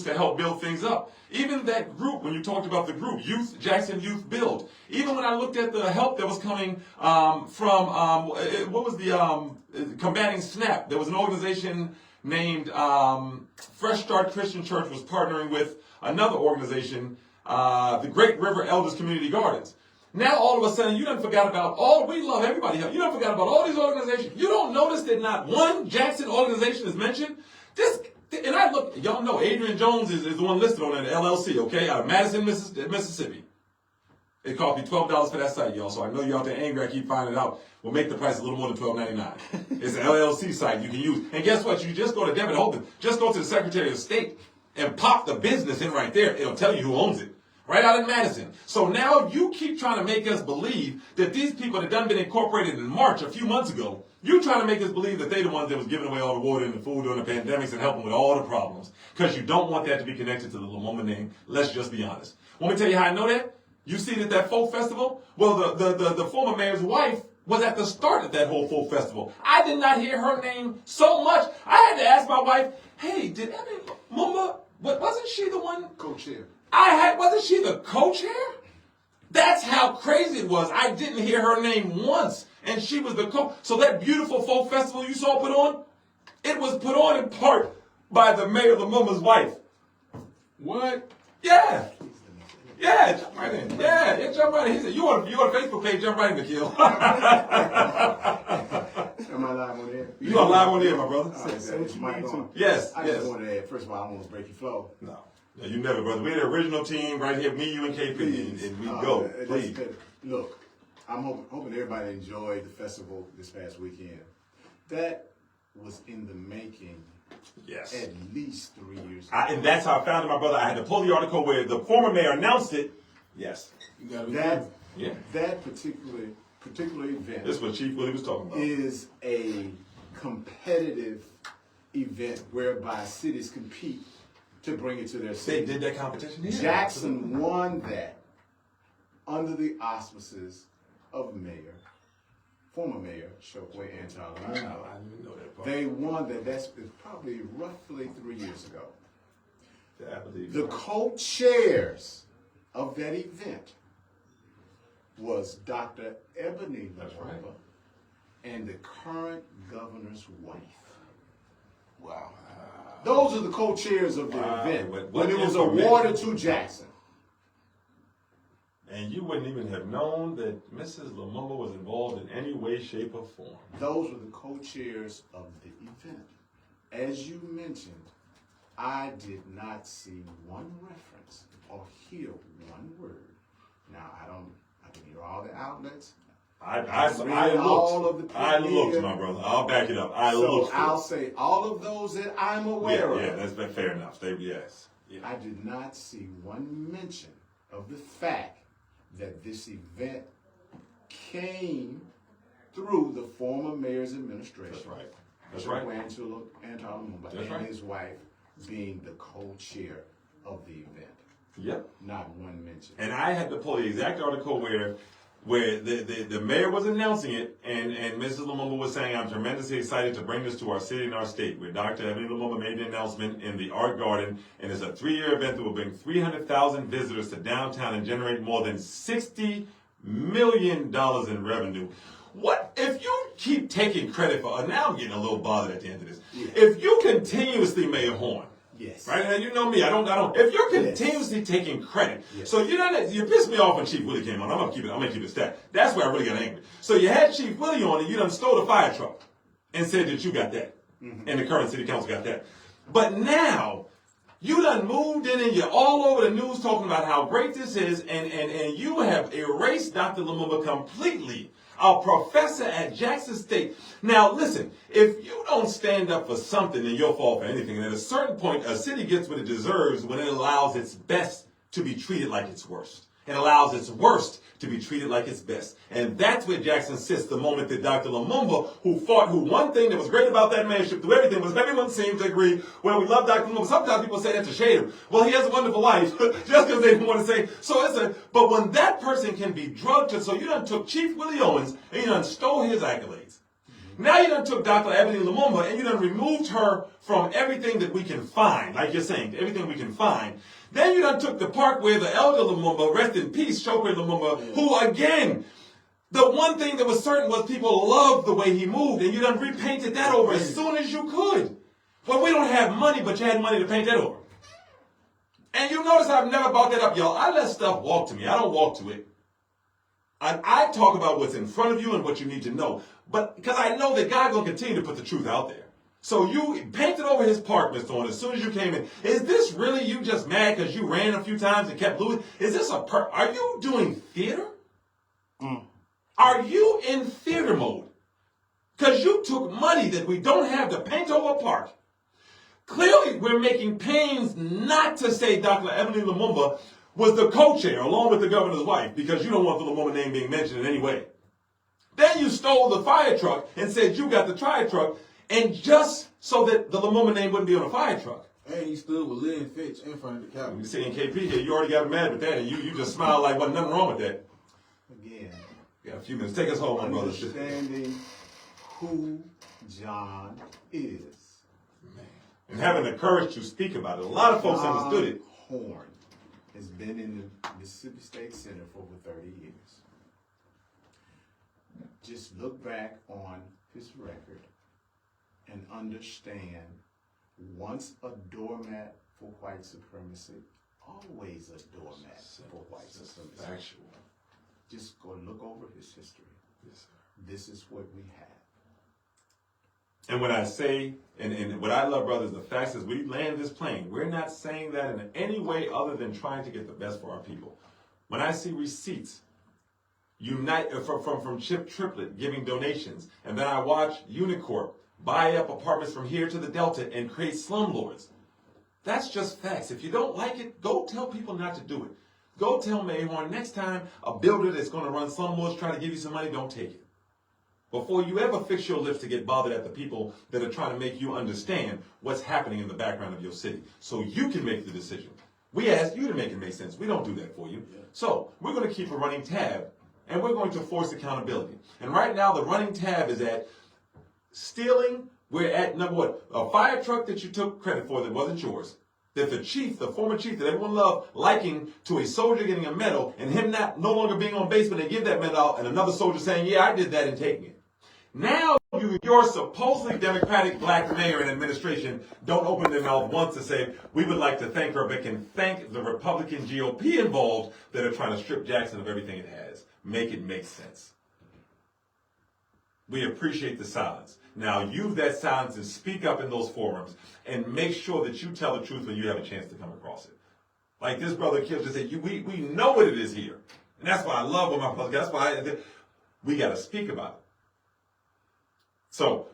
to help build things up. Even that group, when you talked about the group, Jackson Youth Build, even when I looked at the help that was coming from, what was the, combating SNAP, there was an organization named Fresh Start Christian Church was partnering with another organization, the Great River Elders Community Gardens. Now all of a sudden you done forgot about we love everybody here. You done forgot about all these organizations. You don't notice that not one Jackson organization is mentioned? And I look, y'all know Adrian Jones is the one listed on that LLC, okay, out of Madison, Mississippi. It cost me $12 for that site, y'all, so I know you're out there angry. I keep finding it out. We'll make the price a little more than $12.99. It's an LLC site you can use. And guess what? You just go to Devin Holden, just go to the Secretary of State and pop the business in right there. It'll tell you who owns it. Right out in Madison. So now you keep trying to make us believe that these people that done been incorporated in March a few months ago, you trying to make us believe that they the ones that was giving away all the water and the food during the pandemics and helping with all the problems. Because you don't want that to be connected to the Lumumba name. Let's just be honest. Want me to tell you how I know that? You see that folk festival? Well, the former mayor's wife was at the start of that whole folk festival. I did not hear her name so much. I had to ask my wife, hey, did Lumumba, wasn't she the one? Co-chair. Wasn't she the co-chair? That's how crazy it was. I didn't hear her name once, and she was the So that beautiful folk festival you saw put on, it was put on in part by the mayor Lumumba's wife. What? Yeah. Yeah, jump right in. Yeah, jump right in. He said, you on a Facebook page, jump right in, Nikhil. Am I live on there? You are live on there, my brother. Yes, I just wanted to add, first of all, I want to break your flow. No, you never, brother. We're the original team right here, me, you, and KP, and we go. Please. Look, I'm hoping everybody enjoyed the festival this past weekend. That was in the making. Yes. At least 3 years. And that's how I found it, my brother. I had to pull the article where the former mayor announced it. Yes. That particular event. This is what Chief Willie was talking about. Is a competitive event whereby cities compete to bring it to their city. They did that competition here. Jackson won that under the auspices of former mayor Chokwe Antal. I didn't know that part. They won that. That's probably roughly 3 years ago. Yeah, I believe the co-chairs of that event was Dr. Ebony Lumumba and the current governor's wife. Wow. Those are the co-chairs of the event when it was awarded to Jackson. And you wouldn't even have known that Mrs. Lumumba was involved in any way, shape, or form. Those were the co-chairs of the event. As you mentioned, I did not see one reference or hear one word. Now, I can hear all the outlets. I looked, my brother. I'll back it up. I'll say all of those that I'm aware of. Yeah, that's fair enough. Yes. Yeah. I did not see one mention of the fact that this event came through the former mayor's administration. That's right. Antal Lumumba and his wife being the co-chair of the event. Yep. Not one mention. And I had to pull the exact article where the mayor was announcing it, and Mrs. Lumumba was saying, I'm tremendously excited to bring this to our city and our state, where Dr. Ebony Lumumba made the announcement in the Art Garden, and it's a 3-year event that will bring 300,000 visitors to downtown and generate more than $60 million in revenue. What if you keep taking credit for, now I'm getting a little bothered at the end of this. Yeah. If you continuously, Mayor Horn, yes. Right? And you know me, I don't. If you're continuously taking credit, so you pissed me off when Chief Willie came on. I'm gonna keep it stat. That's where I really got angry. So you had Chief Willie on and you done stole the fire truck and said that you got that. Mm-hmm. And the current city council got that. But now you done moved in and you're all over the news talking about how great this is, and you have erased Dr. Lumumba completely. A professor at Jackson State. Now, listen, if you don't stand up for something, then you'll fall for anything. And at a certain point, a city gets what it deserves when it allows its best to be treated like its worst. It allows its worst to be treated like its best. And that's where Jackson sits the moment that Dr. Lumumba, who one thing that was great about that mayorship through everything was everyone seemed to agree, well, we love Dr. Lumumba. Sometimes people say that to shade him. Well, he has a wonderful life, just because they want to say, but when that person can be drugged to, so you done took Chief Willie Owens and you done stole his accolades. Now you done took Dr. Ebony Lumumba and you done removed her from everything that we can find, like you're saying, everything we can find. Then you done took the park where the elder Lumumba, rest in peace, Chokwe Lumumba, who again, the one thing that was certain was people loved the way he moved, and you done repainted that over as soon as you could. Well, we don't have money, but you had money to paint that over. And you notice I've never brought that up, y'all. I let stuff walk to me. I don't walk to it. I talk about what's in front of you and what you need to know. But because I know that God's going to continue to put the truth out there. So you painted over his park, Mr. Horn, as soon as you came in. Is this really you just mad because you ran a few times and kept losing? Is this are you doing theater? Are you in theater mode? Because you took money that we don't have to paint over a park. Clearly, we're making pains not to say Dr. Ebony Lumumba was the co-chair along with the governor's wife because you don't want the Lumumba name being mentioned in any way. Then you stole the fire truck and said you got the fire truck, and just so that the Lumumba name wouldn't be on a fire truck. And he stood with Lynn Fitch in front of the Capitol. You see in KP here, you already got mad with that, and you just smiled like wasn't nothing wrong with that. Again, You got a few minutes. Take us home, my brother. understanding who John is. And having the courage to speak about it. A lot of folks understood it. Horn has been in the Mississippi State Senate for over 30 years. Just look back on his record and understand, once a doormat for white supremacy, always a doormat for white supremacy. Factual. Just go look over his history. Yes, sir. This is what we have. And when I say, and what I love, brothers, the fact is we land this plane. We're not saying that in any way other than trying to get the best for our people. When I see receipts, from Chip Triplett giving donations, and then I watch Unicorp buy up apartments from here to the Delta and create slumlords. That's just facts. If you don't like it, go tell people not to do it. Go tell Mayhorn next time a builder that's going to run slumlords try to give you some money, don't take it. Before you ever fix your lips to get bothered at the people that are trying to make you understand what's happening in the background of your city, so you can make the decision. We asked you to make it make sense. We don't do that for you. So we're going to keep a running tab, and we're going to force accountability. And right now, the running tab is at stealing. We're at number one, a fire truck that you took credit for that wasn't yours. That the chief, the former chief that everyone loved, liking to a soldier getting a medal and him no longer being on base when they give that medal out, and another soldier saying, yeah, I did that, and taking it. Now your supposedly Democratic black mayor and administration don't open their mouth once to say, we would like to thank her, but can thank the Republican GOP involved that are trying to strip Jackson of everything it has. Make it make sense. We appreciate the silence. Now use that silence and speak up in those forums and make sure that you tell the truth when you have a chance to come across it. Like this brother Kill just said, we know what it is here. And that's why I love what my brother, that's why we got to speak about it. So,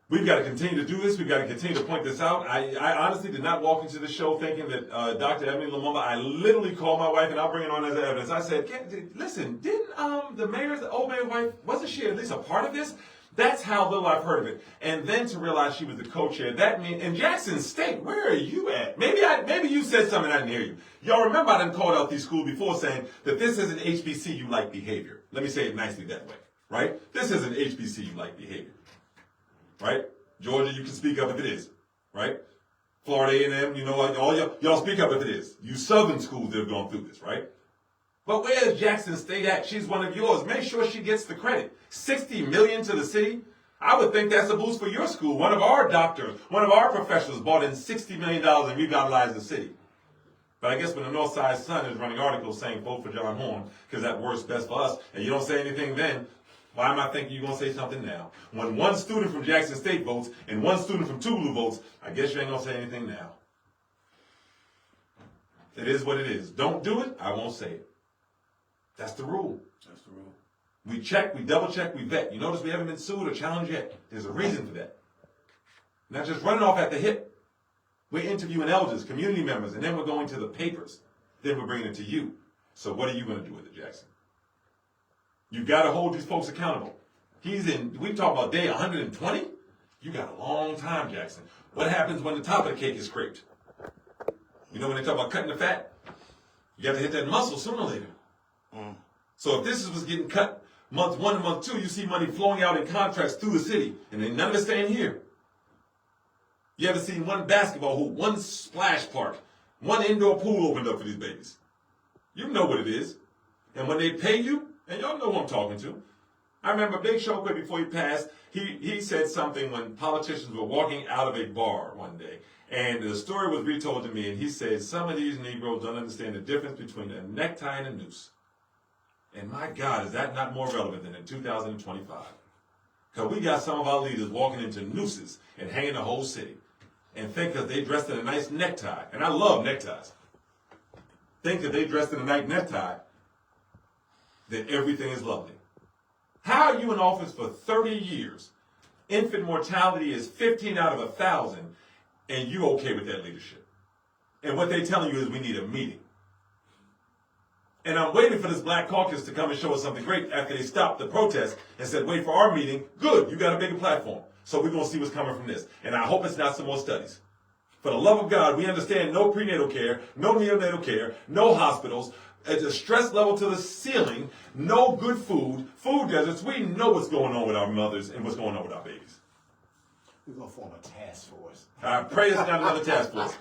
we've got to continue to do this. We've got to continue to point this out. I honestly did not walk into the show thinking that Dr. Ebony Lumumba, I literally called my wife, and I'll bring it on as evidence. I said, listen, didn't the old mayor's wife, wasn't she at least a part of this? That's how little I've heard of it. And then to realize she was the co-chair, that means, in Jackson State, where are you at? Maybe you said something I didn't hear you. Y'all remember I done called out these schools before saying that this is an HBCU-like behavior. Let me say it nicely that way. Right? This is an HBCU-like behavior. Right? Georgia, you can speak up if it is. Right? Florida A&M, you know what? All y'all speak up if it is. You southern schools that have gone through this, right? But where's Jackson State at? She's one of yours. Make sure she gets the credit. $60 million to the city? I would think that's a boost for your school. One of our doctors, one of our professionals bought in $60 million and revitalized the city. But I guess when the Northside Sun is running articles saying vote for John Horn because that works best for us, and you don't say anything then, why am I thinking you're going to say something now? When one student from Jackson State votes and one student from Tougaloo votes, I guess you ain't going to say anything now. It is what it is. Don't do it, I won't say it. That's the rule. That's the rule. We check, we double check, we vet. You notice we haven't been sued or challenged yet. There's a reason for that. Not just running off at the hip. We're interviewing elders, community members, and then we're going to the papers. Then we're bringing it to you. So what are you going to do with it, Jackson? You got to hold these folks accountable. We talk about day 120. You got a long time, Jackson. What happens when the top of the cake is scraped? You know when they talk about cutting the fat? You got to hit that muscle sooner or later. So if this was getting cut Month 1 and month 2, you see money flowing out in contracts through the city, and then none of it staying here. You haven't seen one basketball hoop, one splash park, one indoor pool opened up for these babies. You know what it is. And when they pay you, and y'all know who I'm talking to. I remember Big Show quick before he passed, he said something when politicians were walking out of a bar one day. And the story was retold to me, and he said, some of these Negroes don't understand the difference between a necktie and a noose. And my God, is that not more relevant than in 2025? Because we got some of our leaders walking into nooses and hanging the whole city. And think that they dressed in a nice necktie. And I love neckties. Think that they dressed in a nice necktie, that everything is lovely. How are you in office for 30 years? Infant mortality is 15 out of 1,000, and you okay with that leadership? And what they're telling you is we need a meeting. And I'm waiting for this Black Caucus to come and show us something great after they stopped the protest and said, wait for our meeting. Good, you got a bigger platform. So we're going to see what's coming from this. And I hope it's not some more studies. For the love of God, we understand no prenatal care, no neonatal care, no hospitals, a stress level to the ceiling, no good food, food deserts. We know what's going on with our mothers and what's going on with our babies. We're going to form a task force. I pray it's not another task force.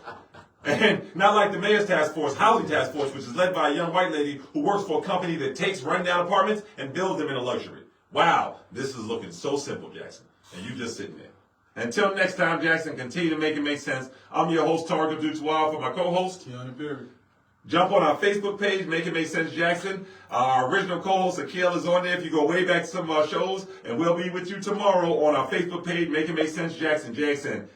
And not like the mayor's task force, housing task force, which is led by a young white lady who works for a company that takes rundown apartments and builds them into luxury. Wow, this is looking so simple, Jackson. And you just sitting there. Until next time, Jackson, continue to make it make sense. I'm your host, Tarek Abdul-Tawwab, for my co-host, Keanu Perry. Jump on our Facebook page, Make It Make Sense Jackson. Our original co-host, Akil, is on there if you go way back to some of our shows. And we'll be with you tomorrow on our Facebook page, Make It Make Sense Jackson, JXN.